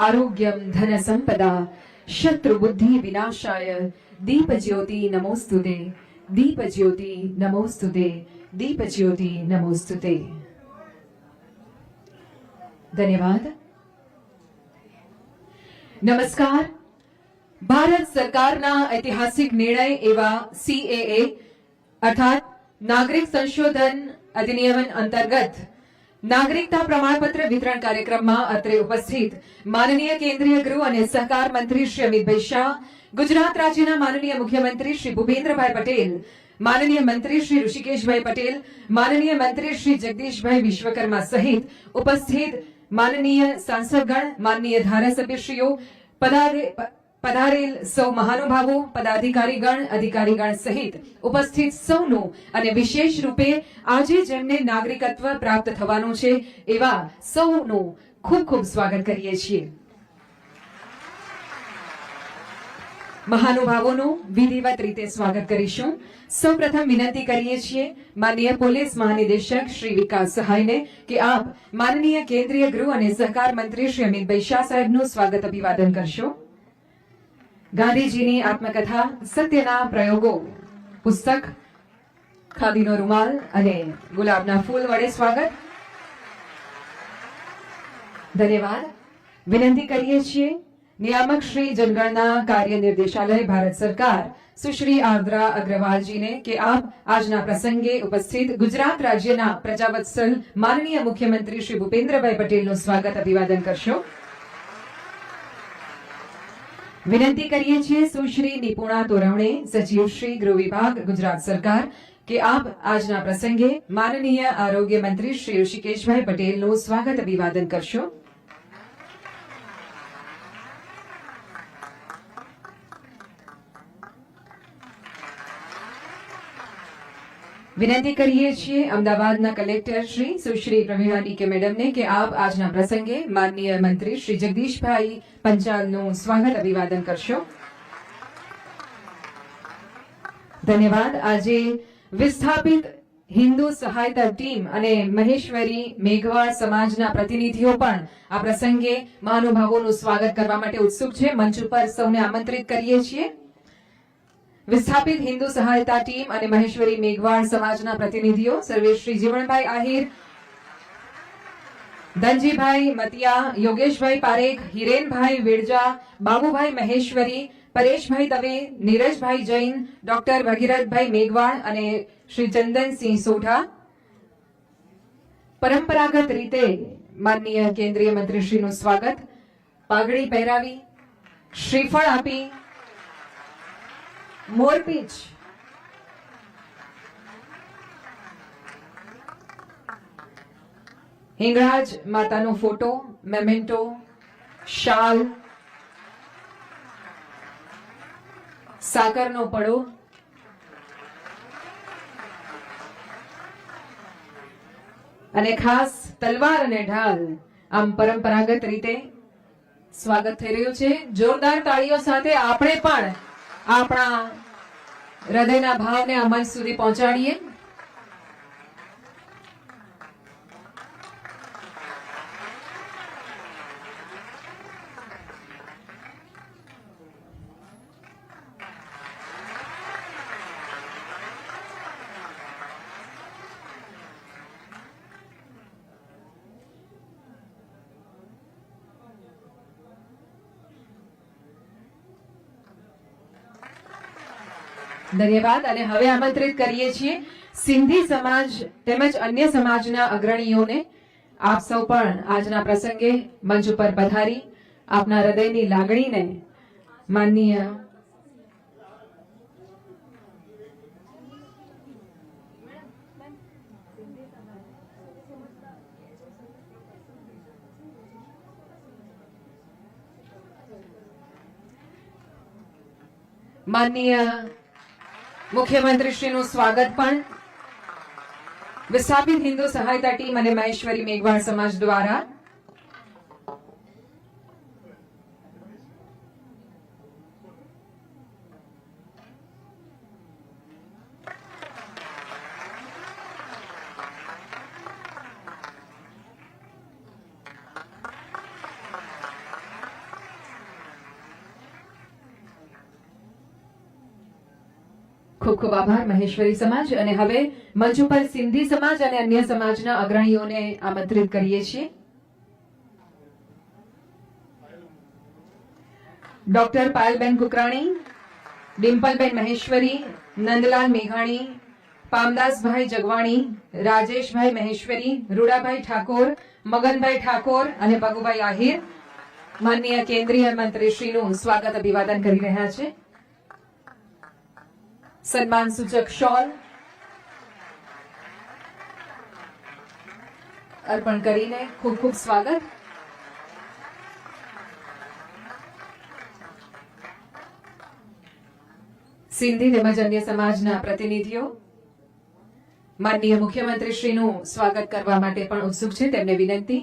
आरोग्यम धन संपदा शत्रु बुद्धि विनाशाय दीप ज्योति नमोस्तुते दीप ज्योति नमोस्तुते दीप ज्योति नमोस्तुते। धन्यवाद। नमस्कार। भारत सरकारना ऐतिहासिक निर्णय एवं CAA अर्थात नागरिक संशोधन अधिनियम अंतर्गत नागरिकता प्रमाणपत्र वितरण कार्यक्रम में અત્રે ઉપસ્થિત માનનીય કેન્દ્રીય ગૃહ અને સહકાર મંત્રી શ્રી અમિતભાઈ શાહ, ગુજરાત રાજ્યના માનનીય મુખ્યમંત્રી શ્રી ભૂપેન્દ્રભાઈ પટેલ, માનનીય મંત્રી શ્રી ઋષિકેશભાઈ પટેલ, માનનીય મંત્રી શ્રી જગદીશભાઈ વિશ્વકર્મા સહિત ઉપસ્થિત માનનીય સાંસદગણ, માનનીય ધારાસભ્યશ્રીઓ, પધારેલ સૌ મહાનુભાવો, પદાધિકારીગણ, અધિકારીગણ સહિત ઉપસ્થિત સૌનું અને વિશેષ રૂપે આજે જેમને નાગરિકત્વ પ્રાપ્ત થવાનું છે એવા સૌનું ખૂબ ખૂબ સ્વાગત કરીએ છીએ। મહાનુભાવોનું વિધિવત રીતે સ્વાગત કરીશું। સૌપ્રથમ વિનંતી કરીએ છીએ માનનીય પોલીસ મહાનિદેશક શ્રી વિકાસ સહાયને કે આપ માનનીય કેન્દ્રીય ગૃહ અને સહકાર મંત્રી શ્રી અમિતભાઈ શાહ સાહેબનું સ્વાગત અભિવાદન કરશો। ગાંધીજીની આત્મકથા સત્યના પ્રયોગો પુસ્તક, ખાદીનો રૂમાલ અને ગુલાબના ફૂલ વડે સ્વાગત। ધન્યવાદ। વિનંતી કરીએ છીએ નિયામક શ્રી જનગણના કાર્ય નિર્દેશાલય ભારત સરકાર સુશ્રી આર્દ્રા અગ્રવાલજીને કે આપ આજના પ્રસંગે ઉપસ્થિત ગુજરાત રાજ્યના પ્રજાવત્સલ માનનીય મુખ્યમંત્રી શ્રી ભૂપેન્દ્રભાઈ પટેલનું સ્વાગત અભિવાદન કરશો। विनंती करिए छे सुश्री निपुणा तोरवणे, सचिव श्री गृह विभाग गुजरात सरकार के आप आजना प्रसंगे माननीय आरोग्य मंत्री श्री ऋषिकेशभाई पटेलનું स्वागत अभिवादन करशो। विनंती करिए छे अमदावादना कलेक्टर श्री सुश्री प्रवीणा डीके मैडम ने कि आप आजना प्रसंगे माननीय मंत्री श्री जगदीशभाई पंचालનું स्वागत अभिवादन करशो। धन्यवाद। આજે વિસ્થાપિત હિન્દુ સહાયતા ટીમ અને મહેશ્વરી મેઘવાળ સમાજના પ્રતિનિધિઓ પણ આ પ્રસંગે મહાનુભાવોનું સ્વાગત કરવા માટે ઉત્સુક છે। મંચ ઉપર સૌને આમંત્રિત કરીએ છીએ। વિસ્થાપિત હિન્દુ સહાયતા ટીમ અને મહેશ્વરી મેઘવાળ સમાજના પ્રતિનિધિઓ સર્વે શ્રી જીવણભાઈ આહિર, ધનજીભાઈ મતિયા, યોગેશભાઈ પારેખ, હિરેનભાઈ વેડજા, બાબુભાઈ મહેશ્વરી, પરેશભાઈ દવે, નીરજભાઈ જૈન, ડોક્ટર ભગીરથભાઈ મેઘવાળ અને શ્રી ચંદનસિંહ સોઢા પરંપરાગત રીતે માનનીય કેન્દ્રીય મંત્રીશ્રીનું સ્વાગત પાઘડી પહેરાવી, શ્રીફળ આપી, મોરપીંછ हिंगळाज मातानो फोटो, मेमेंटो, शाल, साकरनो पड़ो, अने खास तलवार अने ढाल आम परंपरागत रीते स्वागत थई रह्युं छे। जोरदार ताळीओ साथे आपणे पण आपणा हृदयना भावने आ मंच सुधी पहोंचाडीए। धन्यवाद। અને હવે આમંત્રિત કરીએ છીએ સિંધી સમાજ તેમજ અન્ય સમાજના અગ્રણીઓને। આપ સૌ પણ આજના પ્રસંગે મંચ ઉપર પધારી આપના હૃદયની લાગણીને માનનીય માનનીય મુખ્યમંત્રીશ્રીનું સ્વાગત પણ વિસ્થાપિત હિન્દુ સહાયતા ટીમ અને મહેશ્વરી મેઘવાળ સમાજ દ્વારા ખૂબ ખૂબ આભાર મહેશ્વરી સમાજ. અને હવે મંચ ઉપર સિંધી સમાજ અને અન્ય સમાજના અગ્રણીઓને આમંત્રિત કરીએ છીએ. ડોક્ટર પાયલબેન કુકરાણી, ડિમ્પલબેન મહેશ્વરી, નંદલાલ મેઘાણી, પામદાસભાઈ જગવાણી, રાજેશભાઈ મહેશ્વરી, રૂડાભાઈ ઠાકોર, મગનભાઈ ઠાકોર અને બગુભાઈ આહિર માનનીય કેન્દ્રીય મંત્રીશ્રીનું સ્વાગત અભિવાદન કરી રહ્યા છે. સન્માન સૂચક શોલ અર્પણ કરીને ખૂબ ખૂબ સ્વાગત. સિંધી તેમજ અન્ય સમાજના પ્રતિનિધિઓ માનનીય મુખ્યમંત્રીશ્રીનું સ્વાગત કરવા માટે પણ ઉત્સુક છે. તેમને વિનંતી,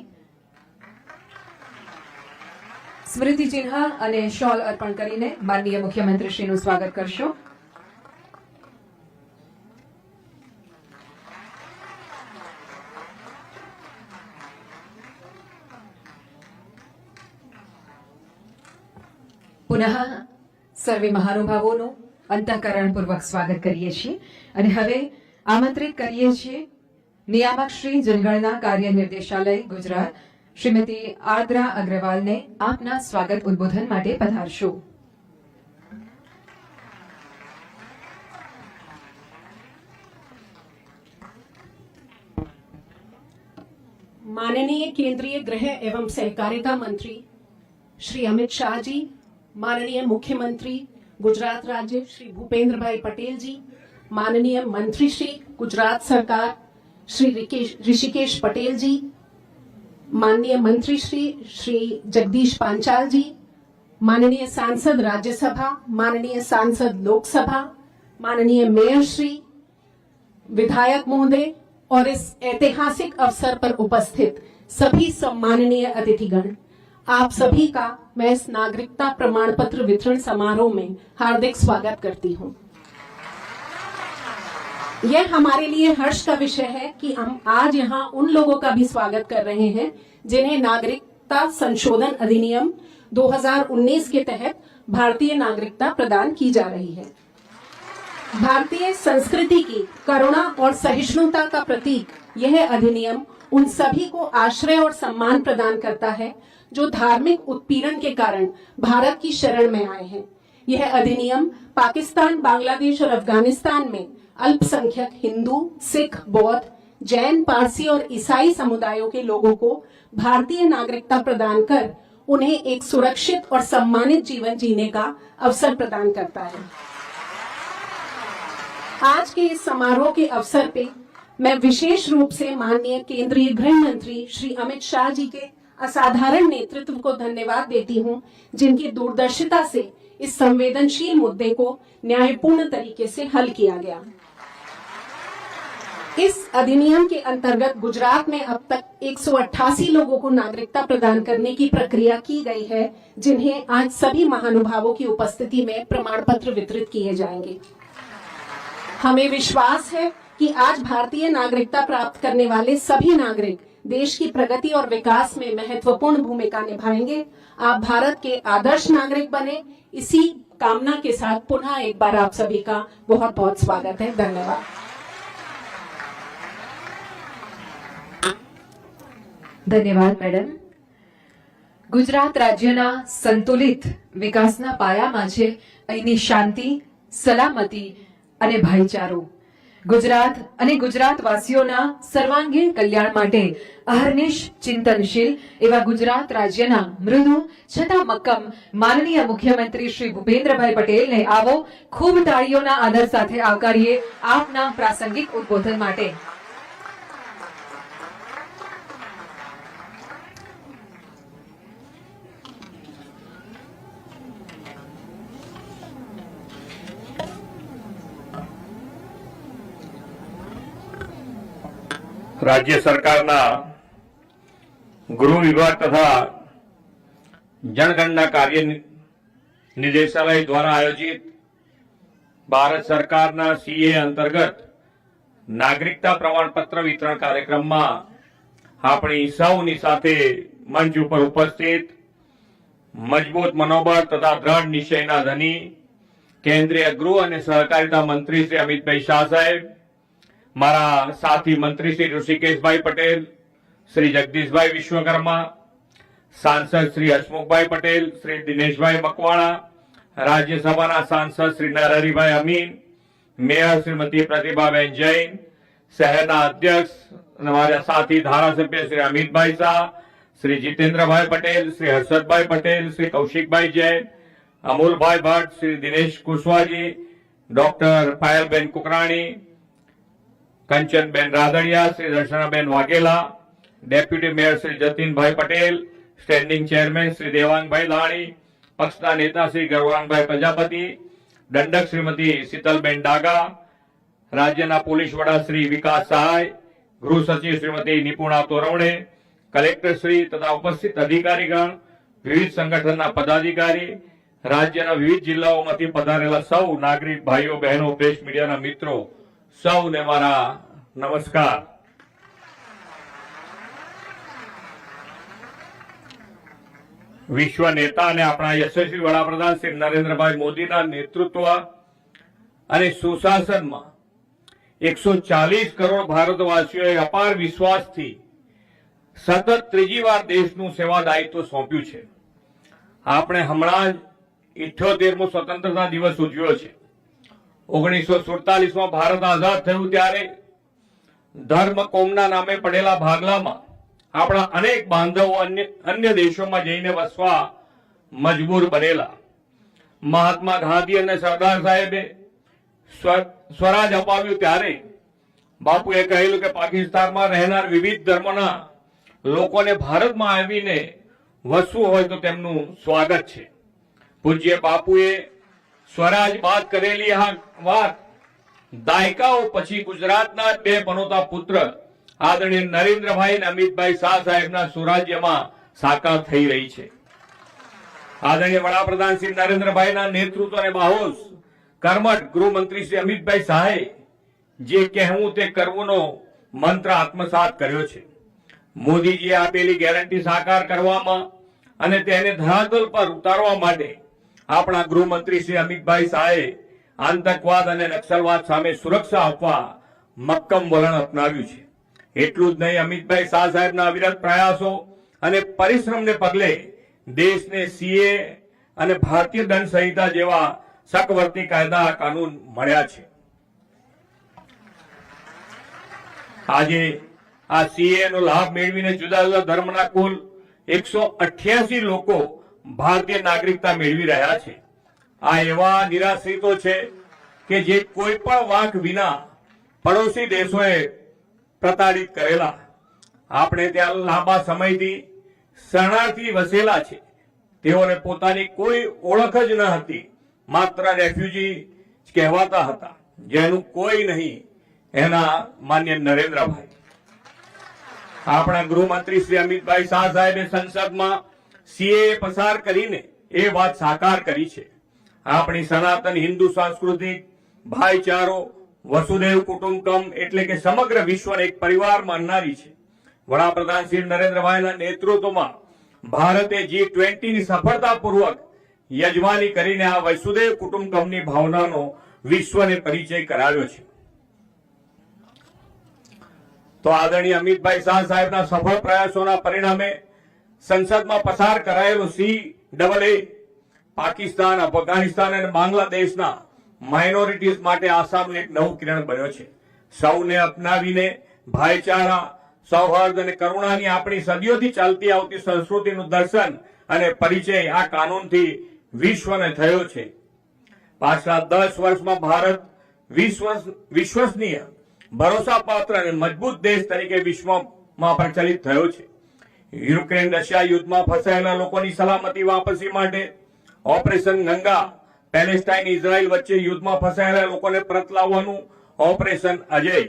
સ્મૃતિ ચિહ્ન અને શોલ અર્પણ કરીને માનનીય મુખ્યમંત્રીશ્રીનું સ્વાગત કરશો. પુનઃ સર્વે મહાનુભાવોનું અંતઃકરણપૂર્વક સ્વાગત કરીએ છીએ અને હવે આમંત્રિત કરીએ છીએ નિયામક શ્રી જનગણના કાર્ય નિર્દેશાલય ગુજરાત શ્રીમતી આર્દ્રા અગ્રવાલને આપના સ્વાગત ઉદ્બોધન માટે પધારશો. माननीय केंद्रीय गृह एवं सहकारिता मंत्री श्री अमित शाह जी, माननीय मुख्यमंत्री गुजरात राज्य श्री भूपेंद्र भाई पटेल जी, माननीय मंत्री श्री गुजरात सरकार श्री ऋषिकेश पटेल जी, माननीय मंत्री श्री जगदीश पांचाल जी, माननीय सांसद राज्यसभा, माननीय सांसद लोकसभा, माननीय मेयर श्री, विधायक महोदय और इस ऐतिहासिक अवसर पर उपस्थित सभी सम्माननीय अतिथिगण, आप सभी का मैं इस नागरिकता प्रमाण पत्र वितरण समारोह में हार्दिक स्वागत करती हूँ. यह हमारे लिए हर्ष का विषय है कि हम आज यहाँ उन लोगों का भी स्वागत कर रहे हैं जिन्हें नागरिकता संशोधन अधिनियम 2019 के तहत भारतीय नागरिकता प्रदान की जा रही है. भारतीय संस्कृति की करुणा और सहिष्णुता का प्रतीक यह अधिनियम उन सभी को आश्रय और सम्मान प्रदान करता है जो धार्मिक उत्पीड़न के कारण भारत की शरण में आए हैं. यह अधिनियम पाकिस्तान, बांग्लादेश और अफगानिस्तान में अल्पसंख्यक हिंदू, सिख, बौद्ध, जैन, पारसी और ईसाई समुदायों के लोगों को भारतीय नागरिकता प्रदान कर उन्हें एक सुरक्षित और सम्मानित जीवन जीने का अवसर प्रदान करता है. आज के इस समारोह के अवसर पे मैं विशेष रूप से माननीय केंद्रीय गृह मंत्री श्री अमित शाह जी के असाधारण नेतृत्व को धन्यवाद देती हूँ, जिनकी दूरदर्शिता से इस संवेदनशील मुद्दे को न्यायपूर्ण तरीके से हल किया गया. इस अधिनियम के अंतर्गत गुजरात में अब तक 188 लोगों को नागरिकता प्रदान करने की प्रक्रिया की गई है, जिन्हें आज सभी महानुभावों की उपस्थिति में प्रमाण पत्र वितरित किए जाएंगे. हमें विश्वास है कि आज भारतीय नागरिकता प्राप्त करने वाले सभी नागरिक देश की प्रगति और विकास में महत्वपूर्ण भूमिका निभाएंगे. आप भारत के आदर्श नागरिक बने, इसी कामना के साथ पुनः एक बार आप सभी का बहुत बहुत स्वागत है. धन्यवाद. ધન્યવાદ મેડમ. ગુજરાત રાજ્યના સંતુલિત વિકાસના પાયામાં છે અહીંની શાંતિ, સલામતી અને ભાઈચારો. ગુજરાત અને ગુજરાતવાસીઓના સર્વાંગીણ કલ્યાણ માટે અહર્નિશ ચિંતનશીલ એવા ગુજરાત રાજ્યના મૃદુ છતાં મક્કમ માનનીય મુખ્યમંત્રી શ્રી ભૂપેન્દ્રભાઈ પટેલને આવો ખૂબ તાળીઓના આદર સાથે આવકારીએ આપના પ્રાસંગિક ઉદ્બોધન માટે. राज्य सरकारना गृह विभाग तथा जनगणना कार्य निदेशालय द्वारा आयोजित भारत सरकारना सीए अंतर्गत नागरिकता प्रमाणपत्र वितरण कार्यक्रम में अपनी सौनी साथे मंच पर उपस्थित मजबूत मनोबल तथा दृढ़ निश्चयना धनी કેન્દ્રીય ગૃહ અને સહકારિતા મંત્રી શ્રી અમિતભાઈ શાહ સાહેબ, મારા સાથી મંત્રી શ્રી ઋષિકેશભાઈ પટેલ, શ્રી જગદીશભાઈ વિશ્વકર્મા, સાંસદ શ્રી હસમુખભાઈ પટેલ, શ્રી દિનેશભાઈ મકવાણા, રાજ્યસભાના સાંસદ શ્રી નરહરિભાઈ અમીન, મેયર શ્રીમતી પ્રતિભાબેન જૈન, શહેરના અધ્યક્ષ અને મારા સાથી ધારાસભ્ય શ્રી અમિતભાઈ શાહ, શ્રી જીતેન્દ્રભાઈ પટેલ, શ્રી હર્ષદભાઈ પટેલ, શ્રી કૌશિકભાઈ જૈન, અમૂલભાઈ ભટ્ટ, શ્રી દિનેશ કુશવાજી, ડોક્ટર પાયલબેન કુકરાણી, કંચનબેન રાદડિયા, શ્રી દર્શનાબેન વાઘેલા, ડેપ્યુટી મેયર શ્રી જતીનભાઈ પટેલ, સ્ટેન્ડિંગ ચેરમેન શ્રી દેવાંગભાઈ દાણી, પક્ષના નેતા શ્રી ગૌરાંગભાઈ પ્રજાપતિ, દંડક શ્રીમતી શીતલબેન ડાગા, રાજ્યના પોલીસ વડા શ્રી વિકાસ સહાય, ગૃહ સચિવ શ્રીમતી નિપુણા તોરવણે, કલેક્ટર શ્રી તથા ઉપસ્થિત અધિકારીગણ, વિવિધ સંગઠનના પદાધિકારી, રાજ્યના વિવિધ જિલ્લાઓમાંથી પધારેલા સૌ નાગરિક ભાઈઓ બહેનો, પ્રેસ મીડિયાના મિત્રો, સૌને મારા નમસ્કાર. વિશ્વ નેતા અને આપણા યશસ્વી વડાપ્રધાન શ્રી નરેન્દ્રભાઈ મોદીના નેતૃત્વ અને સુશાસનમાં 140 કરોડ ભારતવાસીઓએ અપાર વિશ્વાસથી સતત ત્રીજી વાર દેશનું સેવા દાયિત્વ સોંપ્યું છે. આપણે હમણાં જ 78મો સ્વતંત્રતા દિવસ ઉજવ્યો છે. 1947માં ભારત આઝાદ થયું ત્યારે ધર્મ કોમના નામે પડેલા ભાગલામાં આપણા અનેક બાંધવો અન્ય દેશોમાં જઈને વસવા મજબૂર બનેલા. મહાત્મા ગાંધી અને સરદાર સાહેબે સ્વરાજ અપાવ્યું ત્યારે બાપુએ કહેલું કે પાકિસ્તાનમાં રહેનાર વિવિધ ધર્મના લોકોને ભારતમાં આવીને વસવું હોય તો તેમનું સ્વાગત છે. પૂજ્ય બાપુએ સ્વરાજ બાદ કરેલી આ વાત દાયકાઓ પછી ગુજરાતના બે પનોતા પુત્ર આદરણીય નરેન્દ્રભાઈ અને અમિતભાઈ શાહ સાહેબના સુરાજ્યમાં સાકાર થઈ રહી છે. આદરણીય વડાપ્રધાન શ્રી નરેન્દ્રભાઈના નેતૃત્વ અને બાહોશ કર્મઠ ગૃહમંત્રી શ્રી અમિતભાઈ શાહે જે કહેવું તે કરવુંનો મંત્ર આત્મસાત કર્યો છે. મોદીજીએ આપેલી ગેરંટી સાકાર કરવામાં અને તેને ધરાતલ પર ઉતારવા માટે આપણા ગૃહમંત્રી શ્રી અમિતભાઈ શાહે આતંકવાદ અને નક્સલવાદ સામે સુરક્ષા આપવા મક્કમ વલણ અપનાવ્યું છે. એટલું જ નહીં, અમિતભાઈ શાહ સાહેબના અવિરત પ્રયાસો અને પરિશ્રમને પગલે દેશને સીએ અને ભારતીય દંડ સંહિતા જેવા શકવર્તી કાયદા કાનૂન મળ્યા છે. આજે આ સીએ નો લાભ મેળવીને જુદા જુદા ધર્મના કુલ 188 લોકો ભારતીય નાગરિકતા મેળવી રહ્યા છે. આ એવા નિરાશ્રિતો છે કે જે કોઈ પણ વાંક વિના પડોશી દેશોએ પ્રતાડિત કરેલા. આપણે ત્યાં લાંબા સમયથી શરણાર્થી વસેલા છે. તેઓને પોતાની કોઈ ઓળખ જ ન હતી, માત્ર રેફ્યુજી કહેવાતા હતા. જેનું કોઈ નહીં એના માન્ય નરેન્દ્રભાઈ. આપણા ગૃહમંત્રી શ્રી અમિતભાઈ શાહ સાહેબે સંસદમાં સીએ પસાર કરીને એ વાત સાકાર કરી છે. આપણી સનાતન હિન્દુ સંસ્કૃતિ ભાઈચારો વસુદેવ કુટુંબકમ એટલે કે સમગ્ર વિશ્વને એક પરિવાર માનનારી છે. વડાપ્રધાન શ્રી નરેન્દ્રભાઈના નેતૃત્વમાં ભારતે G20ની સફળતાપૂર્વક યજમાની કરીને આ વસુદેવ કુટુંબકમની ભાવનાનો વિશ્વને પરિચય કરાવ્યો છે. તો આદરણીય અમિતભાઈ શાહ સાહેબના સફળ પ્રયાસોના પરિણામે સંસદમાં પસાર કરાયેલો CAA પાકિસ્તાન, અફઘાનિસ્તાન અને બાંગ્લાદેશના માઇનોરિટીઝ માટે આશાનું એક નવું કિરણ બન્યો છે. સૌને અપનાવીને ભાઈચારા, સૌહાર્દ અને કરુણાની આપણી સદીઓથી ચાલતી આવતી સંસ્કૃતિનું દર્શન અને પરિચય આ કાનૂનથી વિશ્વને થયો છે. પાછલા 10 વર્ષમાં ભારત વિશ્વસનીય, ભરોસાપાત્ર અને મજબૂત દેશ તરીકે વિશ્વમાં પ્રચલિત થયો છે. યુક્રેન રશિયા યુદ્ધમાં ફસાયેલા લોકોની સલામતી વાપસી માટે ઓપરેશન ગંગા, પેલેસ્ટાઇન ઇઝરાયલ વચ્ચે યુદ્ધમાં ફસાયેલા લોકોને પરત લાવવાનું ઓપરેશન અજય.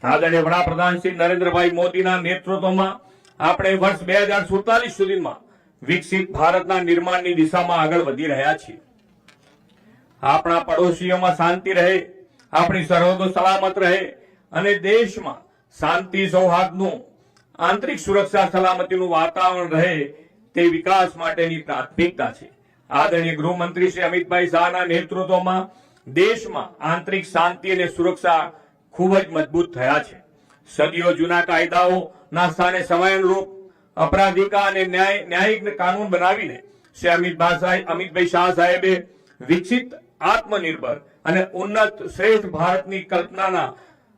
આદરણીય વડાપ્રધાન શ્રી નરેન્દ્રભાઈ મોદીના નેતૃત્વમાં આપણે વર્ષ 2047 સુધીમાં વિકસિત ભારતના નિર્માણની દિશામાં આગળ વધી રહ્યા છીએ. આપણા પડોશીઓમાં શાંતિ રહે, આપણી સરહદો સલામત રહે અને દેશમાં શાંતિ સૌહાર્દનું, આંતરિક સુરક્ષા સલામતીનું વાતાવરણ રહે તે વિકાસ માટેની પ્રાથમિકતા છે. આદરણીય ગૃહમંત્રી શ્રી અમિતભાઈ શાહના નેતૃત્વમાં દેશમાં આંતરિક શાંતિ અને સુરક્ષા ખૂબ જ મજબૂત થયા છે. સદીઓ જૂના કાયદાઓના સ્થાને સમયાનુરૂપ અપરાધિકા અને ન્યાયિક કાનૂન બનાવીને શ્રી અમિતભાઈ શાહ સાહેબે વિકસિત, આત્મનિર્ભર અને ઉન્નત શ્રેષ્ઠ ભારતની કલ્પનાના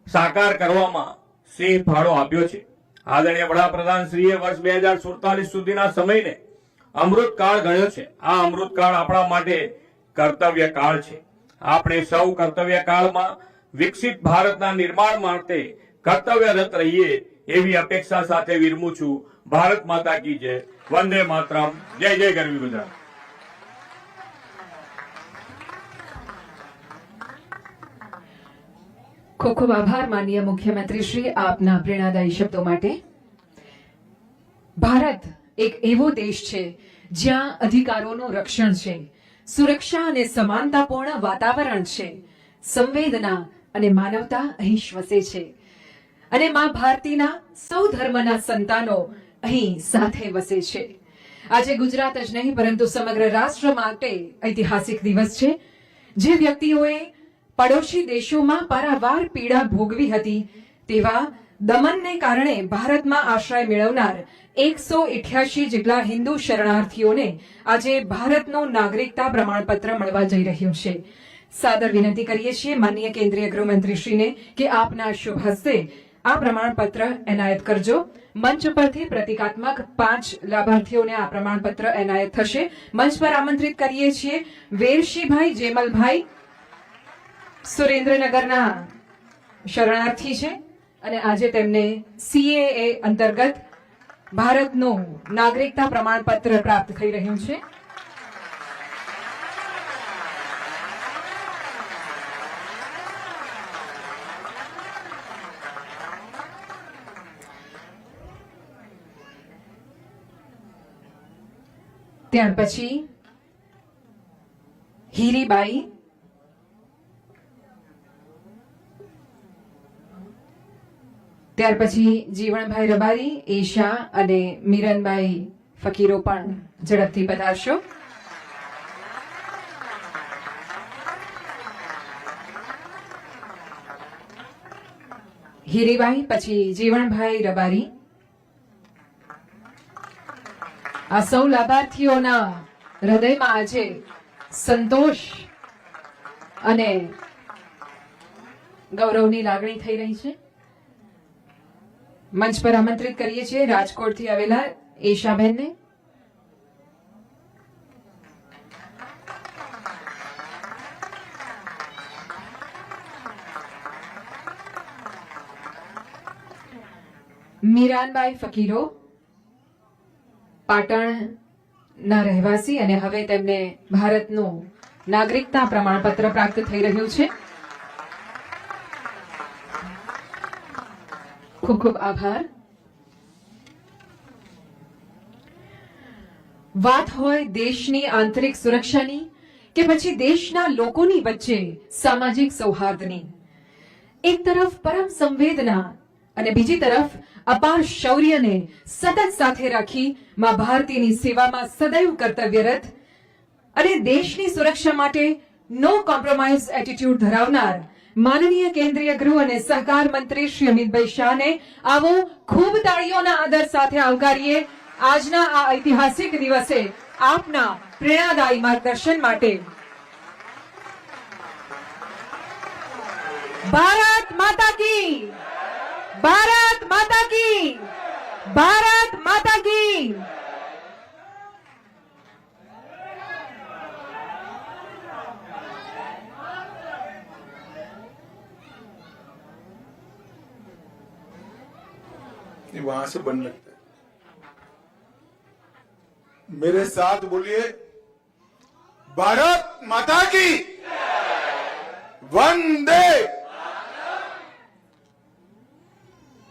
સાકાર કરવામાં સિંહ ફાળો આપ્યો છે. આદરણીય વડાપ્રધાન શ્રીએ વર્ષ 2047 સુધીના સમયને અમૃતકાળ ગણ્યો છે. આ અમૃતકાળ આપણા માટે કર્તવ્ય કાળ છે. આપણે સૌ કર્તવ્ય કાળમાં વિકસિત ભારતના નિર્માણ માટે કર્તવ્યરત રહીએ એવી અપેક્ષા સાથે વિરમું છું. ભારત માતા કી જય. વંદે માતરમ. જય જય ગરવી ગુજરાત. ખૂબ ખૂબ આભાર માનનીય મુખ્યમંત્રી શ્રી આપના પ્રેરણાદાયી શબ્દો માટે. ભારત એક એવો દેશ છે જ્યાં અધિકારોનું રક્ષણ છે, સુરક્ષા અને સમાનતાપૂર્ણ વાતાવરણ છે, સંવેદના અને માનવતા અહીં વસે છે અને મા ભારતીના સૌ ધર્મના સંતાનો અહીં સાથે વસે છે. આજે ગુજરાત જ નહીં પરંતુ સમગ્ર રાષ્ટ્ર માટે ઐતિહાસિક દિવસ છે. જે વ્યક્તિઓએ પડોશી દેશોમાં પારાવાર પીડા ભોગવી હતી તેવા દમનને કારણે ભારતમાં આશ્રય મેળવનાર 188 જેટલા હિન્દુ શરણાર્થીઓને આજે ભારતનું નાગરિકતા પ્રમાણપત્ર મળવા જઈ રહ્યું છે. સાદર વિનંતી કરીએ છીએ માનનીય કેન્દ્રીય ગૃહમંત્રીશ્રીને કે આપના શુભ હસ્તે આ પ્રમાણપત્ર એનાયત કરજો. મંચ પરથી પ્રતિકાત્મક 5 લાભાર્થીઓને આ પ્રમાણપત્ર એનાયત થશે. મંચ પર આમંત્રિત કરીએ છીએ વેરશીભાઈ જેમલભાઈ, સુરેન્દ્રનગરના શરણાર્થી છે અને આજે તેમને CAA અંતર્ગત ભારતનું નાગરિકતા પ્રમાણપત્ર પ્રાપ્ત થઈ રહ્યું છે. ત્યાર પછી હીરીબાઈ, ત્યાર પછી જીવણભાઈ રબારી, એશા અને મિરનભાઈ ફકીરો પણ ઝડપથી પધારશો. હીરીબાઈ પછી જીવણભાઈ રબારી. આ સૌ લાભાર્થીઓના હૃદયમાં આજે સંતોષ અને ગૌરવની લાગણી થઈ રહી છે. મંચ પર આમંત્રિત કરીએ છીએ રાજકોટથી આવેલા એશાબેનને. મીરાનબાઈ ફકીરો પાટણના રહેવાસી અને હવે તેમને ભારતનું નાગરિકતા પ્રમાણપત્ર પ્રાપ્ત થઈ રહ્યું છે. ખૂબ ખૂબ આભાર. વાત હોય દેશની આંતરિક સુરક્ષાની કે પછી દેશના લોકોની વચ્ચે સામાજિક સૌહાર્દની, એક તરફ પરમ સંવેદના અને બીજી તરફ અપાર શૌર્યને સતત સાથે રાખી મા ભારતીની સેવામાં સદૈવ કર્તવ્યરત અને દેશની સુરક્ષા માટે નો કોમ્પ્રોમાઇઝ એટીટ્યુડ ધરાવનાર માનનીય કેન્દ્રીય ગૃહ અને સહકાર મંત્રી શ્રી અમિતભાઈ શાહને આવો ખૂબ તાળીઓના આદર સાથે આવકારીએ. આજના આ ઐતિહાસિક દિવસે આપના પ્રેરણાદાયી માર્ગદર્શન માટે. ભારત માતા કી, ભારત માતા કી, ભારત માતા કી. ये वहां से बन लगता है. मेरे साथ बोलिए, भारत माता की वंदे.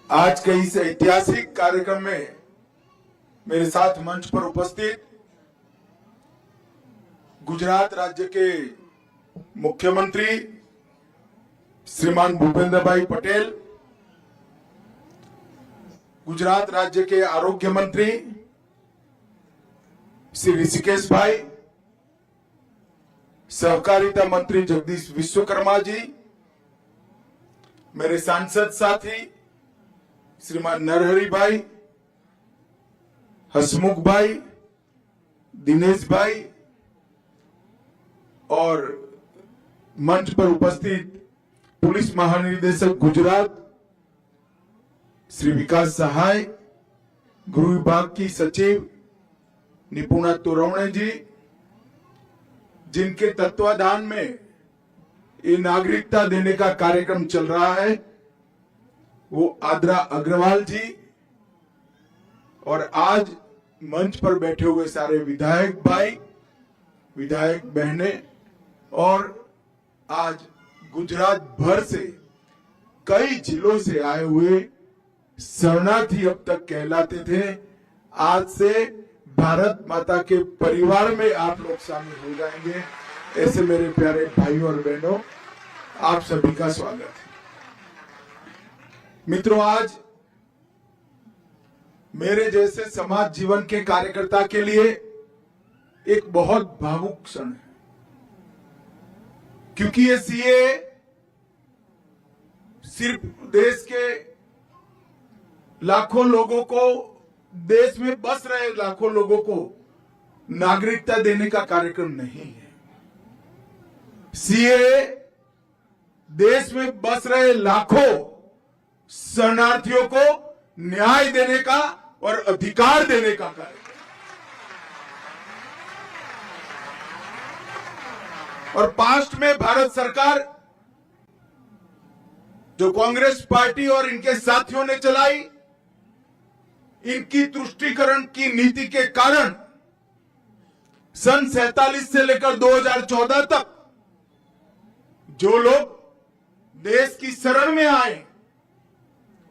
आज के इस ऐतिहासिक कार्यक्रम में मेरे साथ मंच पर उपस्थित गुजरात राज्य के मुख्यमंत्री श्रीमान भूपेंद्र भाई पटेल, गुजरात राज्य के आरोग्य मंत्री श्री ऋषिकेश भाई, सहकारिता मंत्री जगदीश विश्वकर्मा जी, मेरे सांसद साथी श्रीमान नरहरि भाई, हसमुख भाई, दिनेश भाई और मंच पर उपस्थित पुलिस महानिदेशक गुजरात श्री विकास सहाय, गृह विभाग की सचिव निपुणा तोरवणे जी, जिनके तत्वाधान में ये नागरिकता देने का कार्यक्रम चल रहा है, वो आद्रा अग्रवाल जी और आज मंच पर बैठे हुए सारे विधायक भाई, विधायक बहनें और आज गुजरात भर से कई जिलों से आए हुए शरणार्थी अब तक कहलाते थे, आज से भारत माता के परिवार में आप लोग शामिल हो जाएंगे। ऐसे मेरे प्यारे भाइयों और बहनों, आप सभी का स्वागत है। मित्रों, आज मेरे जैसे समाज जीवन के कार्यकर्ता के लिए एक बहुत भावुक क्षण है, क्योंकि ये सीए सिर्फ देश के लाखों लोगों को, देश में बस रहे लाखों लोगों को नागरिकता देने का कार्यक्रम नहीं है। सीए देश में बस रहे लाखों शरणार्थियों को न्याय देने का और अधिकार देने का कार्यक्रम। और पास्ट में भारत सरकार जो कांग्रेस पार्टी और इनके साथियों ने चलाई, इनकी तुष्टीकरण की नीति के कारण सन 47 से लेकर 2014 तक जो लोग देश की शरण में आए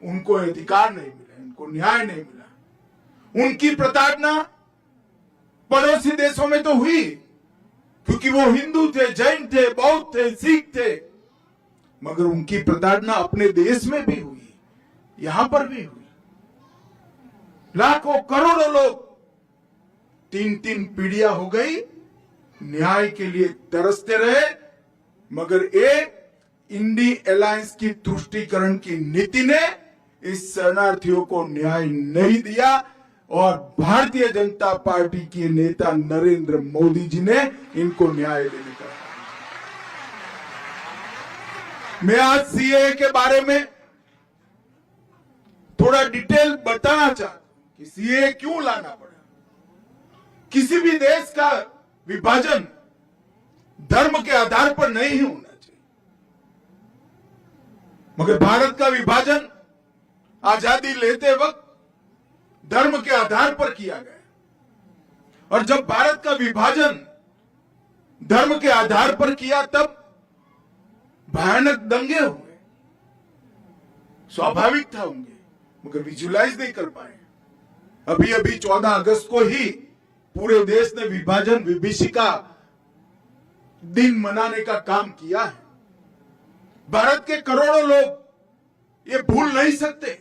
उनको अधिकार नहीं मिला, उनको न्याय नहीं मिला। उनकी प्रताड़ना पड़ोसी देशों में तो हुई, क्योंकि वो हिंदू थे, जैन थे, बौद्ध थे, सिख थे, मगर उनकी प्रताड़ना अपने देश में भी हुई, यहां पर भी हुई। लाखों करोड़ों लोग 3-3 पीढ़ियां हो गई न्याय के लिए तरसते रहे, मगर एक इंडी अलायंस की तुष्टीकरण की नीति ने इस शरणार्थियों को न्याय नहीं दिया और भारतीय जनता पार्टी के नेता नरेंद्र मोदी जी ने इनको न्याय देने का। मैं आज सीए के बारे में थोड़ा डिटेल बताना चाहता हूं कि सीए क्यों लाना पड़ा। किसी भी देश का विभाजन धर्म के आधार पर नहीं होना चाहिए, मगर भारत का विभाजन आजादी लेते वक्त धर्म के आधार पर किया गया, और जब भारत का विभाजन धर्म के आधार पर किया तब भयानक दंगे हुए। स्वाभाविक था होंगे, मगर विजुलाइज नहीं कर पाए। अभी अभी 14 अगस्त को ही पूरे देश ने विभाजन विभीषिका दिन मनाने का काम किया है। भारत के करोड़ों लोग ये भूल नहीं सकते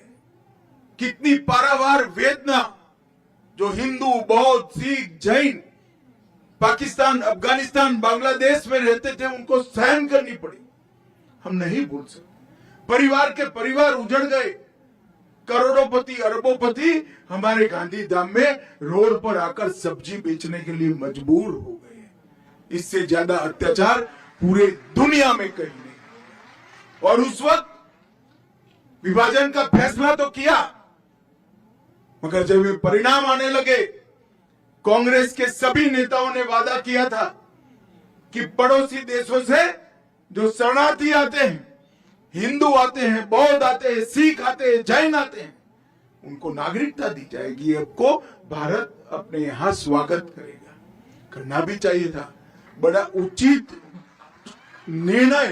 कितनी पारावार वेदना जो हिंदू, बौद्ध, सिख, जैन पाकिस्तान, अफगानिस्तान, बांग्लादेश में रहते थे उनको सहन करनी पड़ी। हम नहीं भूल सकते। परिवार के परिवार उजड़ गए, करोड़ोंपति, अरबोंपति हमारे गांधी धाम में रोड पर आकर सब्जी बेचने के लिए मजबूर हो गए। इससे ज्यादा अत्याचार पूरे दुनिया में कहीं नहीं। और उस वक्त विभाजन का फैसला तो किया, मगर जब ये परिणाम आने लगे, कांग्रेस के सभी नेताओं ने वादा किया था कि पड़ोसी देशों से जो शरणार्थी आते हैं, हिंदू आते हैं, बौद्ध आते हैं, सिख आते हैं, जैन आते हैं, उनको नागरिकता दी जाएगी। आपको भारत अपने यहां स्वागत करेगा। करना भी चाहिए था। बड़ा उचित निर्णय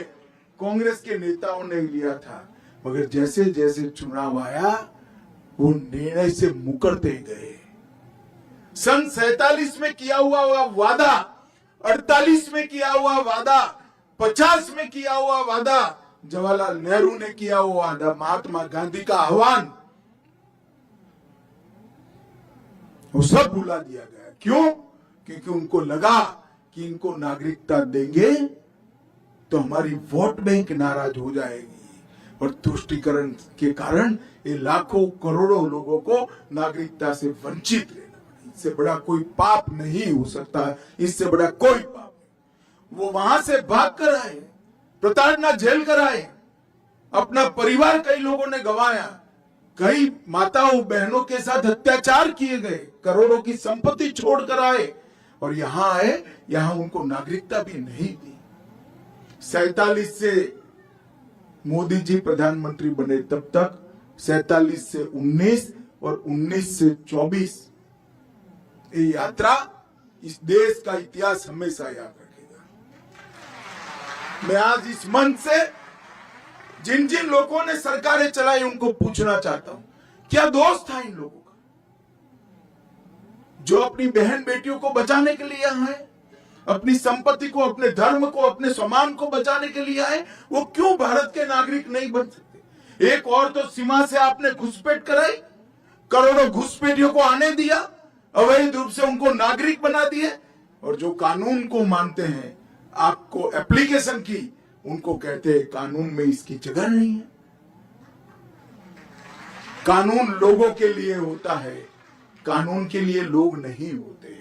कांग्रेस के नेताओं ने लिया था, मगर जैसे जैसे चुनाव आया वो निर्णय से मुकरते गए। सन 47 में किया हुआ वादा, 48 में किया हुआ वादा, 50 में किया हुआ वादा, जवाहरलाल नेहरू ने किया हुआ वादा, महात्मा गांधी का आह्वान, वो सब भुला दिया गया। क्यों? क्योंकि उनको लगा कि इनको नागरिकता देंगे तो हमारी वोट बैंक नाराज हो जाएगी और तुष्टीकरण के कारण ये लाखों करोड़ों लोगों को नागरिकता से वंचित रहना पड़ेगा। इससे बड़ा कोई पाप नहीं हो सकता, इससे बड़ा कोई पाप नहीं। वो वहां से भाग कर आए, प्रताड़ना झेल कर आए, अपना परिवार कई लोगों ने गंवाया, कई माताओं बहनों के साथ अत्याचार किए गए, करोड़ों की संपत्ति छोड़कर आए और यहां आए, यहां उनको नागरिकता भी नहीं दी। 47 से मोदी जी प्रधानमंत्री बने तब तक 47 से 19 और 19 से 24 ये यात्रा इस देश का इतिहास हमेशा याद रखेगा। मैं आज इस मंच से जिन जिन लोगों ने सरकारें चलाई उनको पूछना चाहता हूं, क्या दोष था इन लोगों का जो अपनी बहन बेटियों को बचाने के लिए यहां है, अपनी संपत्ति को, अपने धर्म को, अपने सम्मान को बचाने के लिए आए? वो क्यों भारत के नागरिक नहीं बन सकते? एक और तो सीमा से आपने घुसपैठ कराई, करोड़ों घुसपैठियों को आने दिया, अवैध रूप से उनको नागरिक बना दिए और जो कानून को मानते हैं, आपको एप्लीकेशन की, उनको कहते हैं कानून में इसकी जगह नहीं है। कानून लोगों के लिए होता है, कानून के लिए लोग नहीं होते हैं।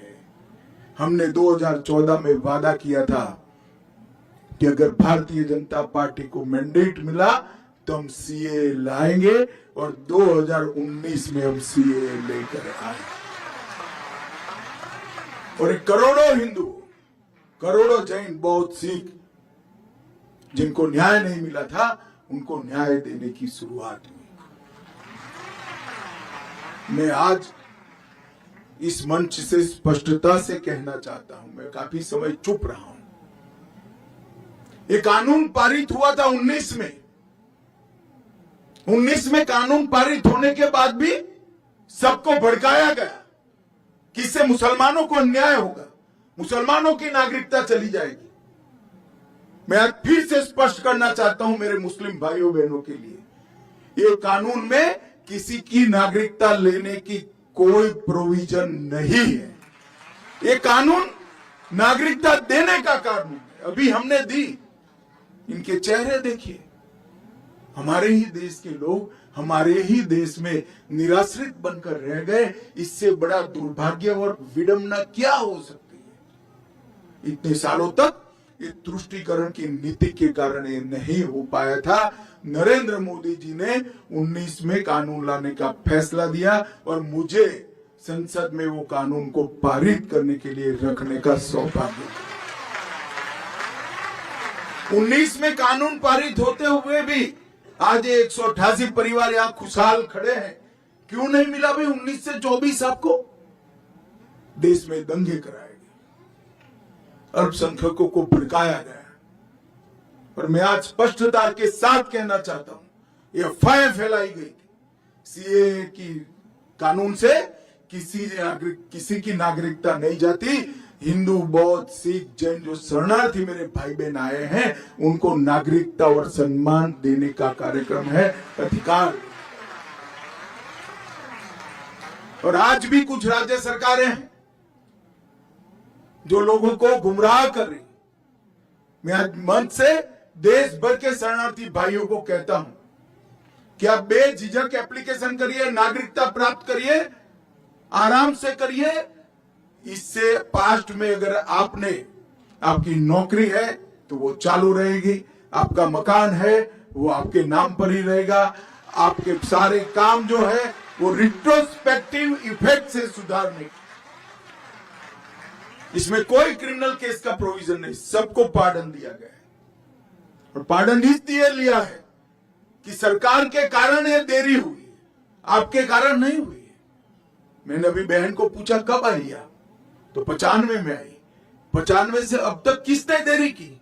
हमने 2014 में वादा किया था कि अगर भारतीय जनता पार्टी को मैंडेट मिला तो हम सीए लाएंगे और 2019 में हम सीए लेकर आए और एक करोड़ों हिंदू, करोड़ों जैन, बौद्ध, सिख जिनको न्याय नहीं मिला था उनको न्याय देने की शुरुआत हुई। मैं आज इस मंच से स्पष्टता से कहना चाहता हूं, मैं काफी समय चुप रहा हूं। ये कानून पारित हुआ था 19 में। 19 में कानून पारित होने के बाद भी सबको भड़काया गया कि इससे मुसलमानों को अन्याय होगा, मुसलमानों की नागरिकता चली जाएगी। मैं आज फिर से स्पष्ट करना चाहता हूं मेरे मुस्लिम भाइयों बहनों के लिए, ये कानून में किसी की नागरिकता लेने की कोई प्रोविजन नहीं है। ये कानून नागरिकता देने का कानून है। अभी हमने दी, इनके चेहरे देखिए, हमारे ही देश के लोग हमारे ही देश में निराश्रित बनकर रह गए। इससे बड़ा दुर्भाग्य और विडंबना क्या हो सकती है? इतने सालों तक ये तुष्टीकरण की नीति के कारण ये नहीं हो पाया था। नरेंद्र मोदी जी ने 19 में कानून लाने का फैसला दिया और मुझे संसद में वो कानून को पारित करने के लिए रखने का सौभाग्य। 19 में कानून पारित होते हुए भी आज 188 परिवार यहाँ खुशहाल खड़े हैं। क्यों नहीं मिला भाई 19 से 24? आपको देश में दंगे कराए गए, अल्पसंख्यकों को भड़काया गया। और मैं आज स्पष्टता के साथ कहना चाहता हूं, ये अफवाहें फैलाई गई थी सीए की कानून से किसी की नागरिकता नहीं जाती। हिंदू, बौद्ध, सिख, जैन जो शरणार्थी मेरे भाई बहन आए हैं उनको नागरिकता और सम्मान देने का कार्यक्रम है, अधिकार। और आज भी कुछ राज्य सरकारें हैं जो लोगों को गुमराह कर रही। मैं आज मंच से देश भर के शरणार्थी भाइयों को कहता हूं कि आप बेझिझक एप्लीकेशन करिए, नागरिकता प्राप्त करिए, आराम से करिए। इससे पास्ट में अगर आपकी नौकरी है तो वो चालू रहेगी, आपका मकान है वो आपके नाम पर ही रहेगा, आपके सारे काम जो है वो रिट्रोस्पेक्टिव इफेक्ट से सुधारने। इसमें कोई क्रिमिनल केस का प्रोविजन नहीं, सबको पार्डन दिया गया है। और पार्डन इसलिए लिया है कि सरकार के कारण ये देरी हुई, आपके कारण नहीं हुई। मैंने अभी बहन को पूछा कब आई आप, तो 95 में आई। 95 से अब तक किसने देरी की?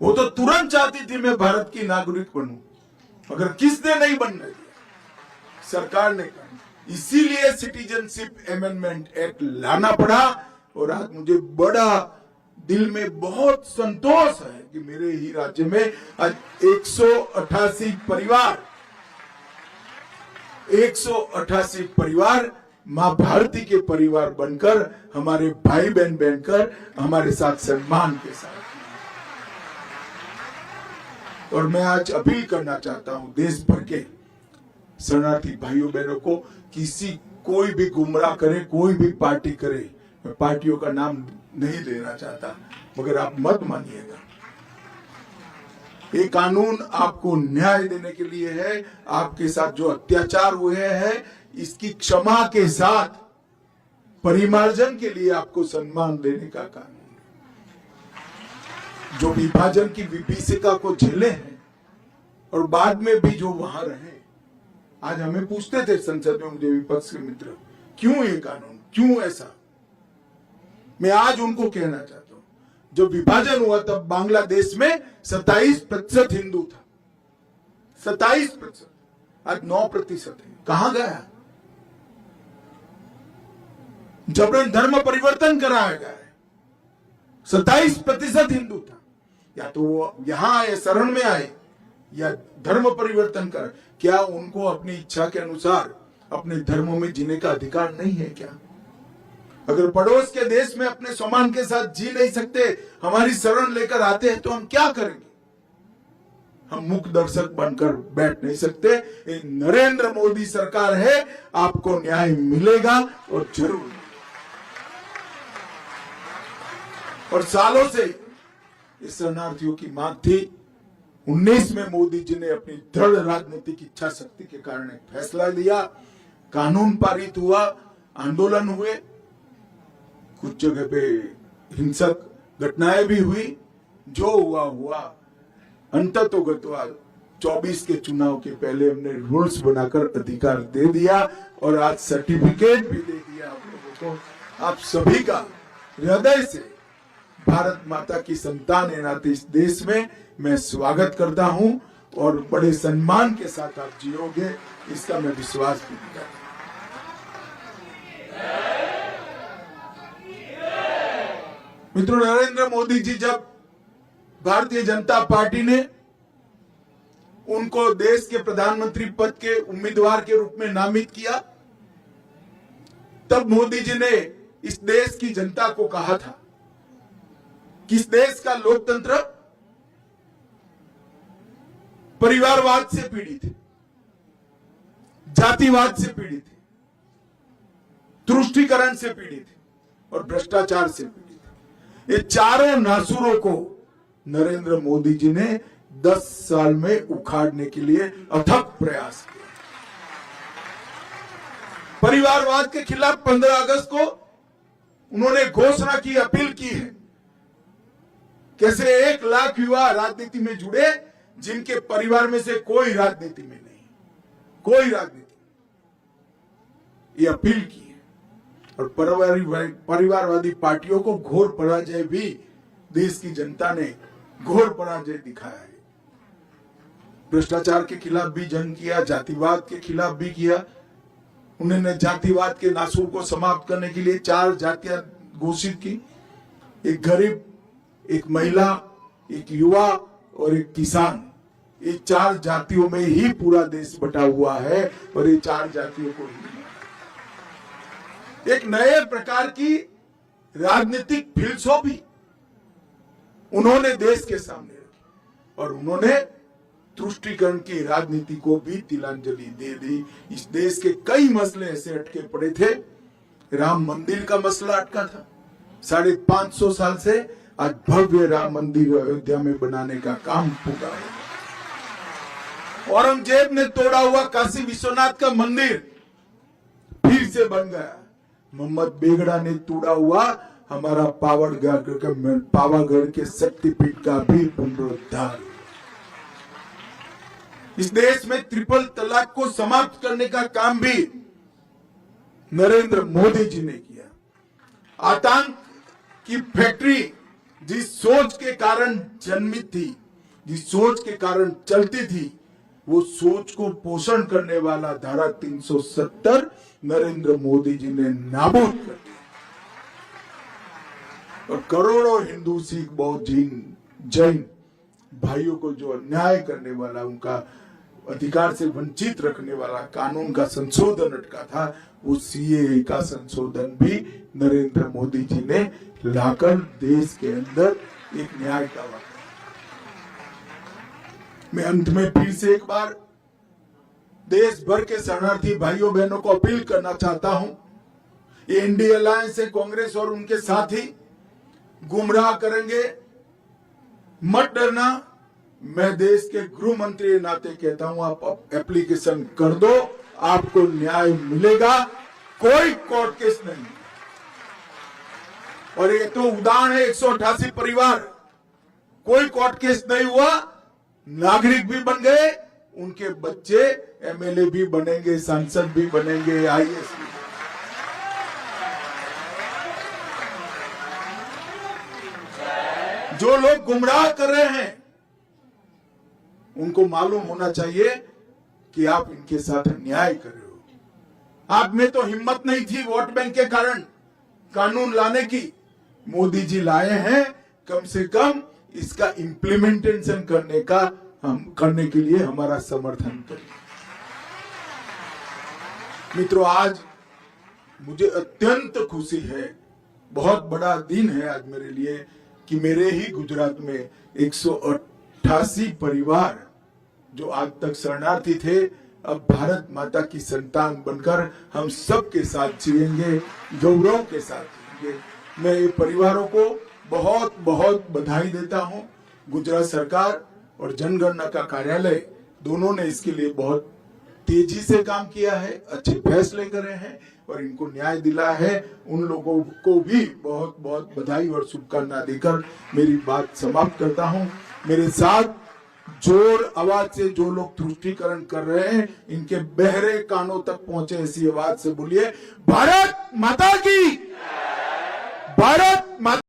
वो तो तुरंत चाहती थी मैं भारत की नागरिक बनूं, मगर किसने नहीं बनने दिया? सरकार ने कहा। इसीलिए सिटीजनशिप अमेंडमेंट एक्ट लाना पड़ा। और आज मुझे बड़ा दिल में बहुत संतोष है कि मेरे ही राज्य में आज 188 परिवार मां भारती के परिवार बनकर, हमारे भाई बहन बनकर, हमारे साथ सम्मान के साथ। और मैं आज अपील करना चाहता हूं देश भर के शरणार्थी भाइयों बहनों को, कोई भी गुमराह करे, कोई भी पार्टी करे, मैं पार्टियों का नाम नहीं लेना चाहता, मगर आप मत मानिएगा। ये कानून आपको न्याय देने के लिए है। आपके साथ जो अत्याचार हुए हैं, इसकी क्षमा के साथ परिमार्जन के लिए आपको सम्मान देने का कानून है। जो विभाजन की विभीषिका को झेले हैं और बाद में भी जो वहां रहे, आज हमें पूछते थे संसद में मुझे विपक्ष के मित्र, क्यों ये कानून, क्यों ऐसा? मैं आज उनको कहना चाहता हूं, जब विभाजन हुआ तब बांग्लादेश में 27% हिंदू था, 27%, आज 9% है। कहां गया? जबरन धर्म परिवर्तन कराया गया है। 27% हिंदू था, या तो वो यहां आए, शरण में आए, या धर्म परिवर्तन कर। क्या उनको अपनी इच्छा के अनुसार अपने धर्मों में जीने का अधिकार नहीं है क्या? अगर पड़ोस के देश में अपने सम्मान के साथ जी नहीं सकते, हमारी शरण लेकर आते हैं, तो हम क्या करेंगे? हम मूक दर्शक बनकर बैठ नहीं सकते। ये नरेंद्र मोदी सरकार है, आपको न्याय मिलेगा और जरूर। और सालों से इस शरणार्थियों की मांग थी। 19 में मोदी जी ने अपनी दृढ़ राजनीतिक इच्छा शक्ति के कारण एक फैसला लिया, कानून पारित हुआ, आंदोलन हुए, कुछ जगह पे हिंसक घटनाएं भी हुई। जो हुआ हुआ, अंततोगत्वा 24 के चुनाव के पहले हमने रूल्स बनाकर अधिकार दे दिया और आज सर्टिफिकेट भी दे दिया आप लोगों को। आप सभी का हृदय से भारत माता की संतान है नाते इस देश में मैं स्वागत करता हूं और बड़े सम्मान के साथ आप जियोगे, इसका मैं विश्वास भी करता हूं। मित्रों, नरेंद्र मोदी जी जब भारतीय जनता पार्टी ने उनको देश के प्रधानमंत्री पद के उम्मीदवार के रूप में नामित किया, तब मोदी जी ने इस देश की जनता को कहा था कि इस देश का लोकतंत्र परिवारवाद से पीड़ित है, जातिवाद से पीड़ित है, तुष्टीकरण से पीड़ित है और भ्रष्टाचार से पीड़ित है। ये चारों नासूरों को नरेंद्र मोदी जी ने 10 साल में उखाड़ने के लिए अथक प्रयास किया। परिवारवाद के खिलाफ 15 अगस्त को उन्होंने घोषणा की, अपील की है। कैसे 1 लाख युवा राजनीति में जुड़े जिनके परिवार में से कोई राजनीति में नहीं, कोई राजनीति, ये अपील की है। और परिवारवादी पार्टियों को घोर पराजय भी देश की जनता ने घोर पराजय दिखाया है। भ्रष्टाचार के खिलाफ भी जंग किया, जातिवाद के खिलाफ भी किया। उन्होंने जातिवाद के नासूर को समाप्त करने के लिए 4 जातियां घोषित की, एक गरीब, एक महिला, एक युवा और एक किसान। ये 4 जातियों में ही पूरा देश बटा हुआ है और ये 4 जातियों को ही एक नए प्रकार की राजनीतिक फिलसफी उन्होंने देश के सामने रखी और उन्होंने तुष्टीकरण की राजनीति को भी तिलांजलि दे दी। इस देश के कई मसले ऐसे अटके पड़े थे। राम मंदिर का मसला अटका था 550 साल से, आज भव्य राम मंदिर अयोध्या में बनाने का काम पूरा है। औरंगजेब ने तोड़ा हुआ काशी विश्वनाथ का मंदिर फिर से बन गया। मोहम्मद बेगड़ा ने तोड़ा हुआ हमारा पावागढ़ के शक्तिपीठ का भी पुनरुद्धार। इस देश में ट्रिपल तलाक को समाप्त करने का काम भी नरेंद्र मोदी जी ने किया। आतंक की फैक्ट्री जिस सोच के कारण जन्मी थी, जिस सोच के कारण चलती थी, वो सोच को पोषण करने वाला धारा 370 नरेंद्र मोदी जी ने नाबूद कर दिया और करोड़ों हिंदू, सिख, बौद्ध, जैन भाइयों को जो अन्याय करने वाला उनका अधिकार से वंचित रखने वाला कानून का संशोधन अटका था, उस सीएए का संशोधन भी नरेंद्र मोदी जी ने लाकर देश के अंदर एक न्याय का वादा। मैं अंत में फिर से एक बार देश भर के शरणार्थी भाइयों बहनों को अपील करना चाहता हूं, ये इंडिया अलायंस से कांग्रेस और उनके साथी गुमराह करेंगे, मत डरना। मैं देश के गृह मंत्री के नाते कहता हूं, आप एप्लीकेशन कर दो, आपको न्याय मिलेगा, कोई कोर्ट केस नहीं। और ये तो उदाहरण है, 188 परिवार, कोई कोर्ट केस नहीं हुआ, नागरिक भी बन गए, उनके बच्चे एमएलए भी बनेंगे, सांसद भी बनेंगे, आईएएस भी। जो लोग गुमराह कर रहे हैं उनको मालूम होना चाहिए कि आप इनके साथ अन्याय कर रहे हो। आप में तो हिम्मत नहीं थी वोट बैंक के कारण कानून लाने की, मोदी जी लाए हैं, कम से कम इसका इम्प्लीमेंटेशन करने के लिए हमारा समर्थन करें। मित्रों, आज मुझे अत्यंत खुशी है, बहुत बड़ा दिन है आज मेरे लिए कि मेरे ही गुजरात में 188 परिवार जो आज तक शरणार्थी थे, अब भारत माता की संतान बनकर हम सबके साथ जिएंगे, गौरव के साथ जिएंगे। मैं ये परिवारों को बहुत बहुत बधाई देता हूं। गुजरात सरकार और जनगणना का कार्यालय दोनों ने इसके लिए बहुत तेजी से काम किया है, अच्छे फैसले करे हैं और इनको न्याय दिला है। उन लोगों को भी बहुत बहुत बधाई और शुभकामना देकर मेरी बात समाप्त करता हूं। मेरे साथ जोर आवाज से जो लोग तुष्टीकरण कर रहे हैं, इनके बहरे कानों तक पहुंचे ऐसी आवाज से बोलिए, भारत माता की, भारत माता।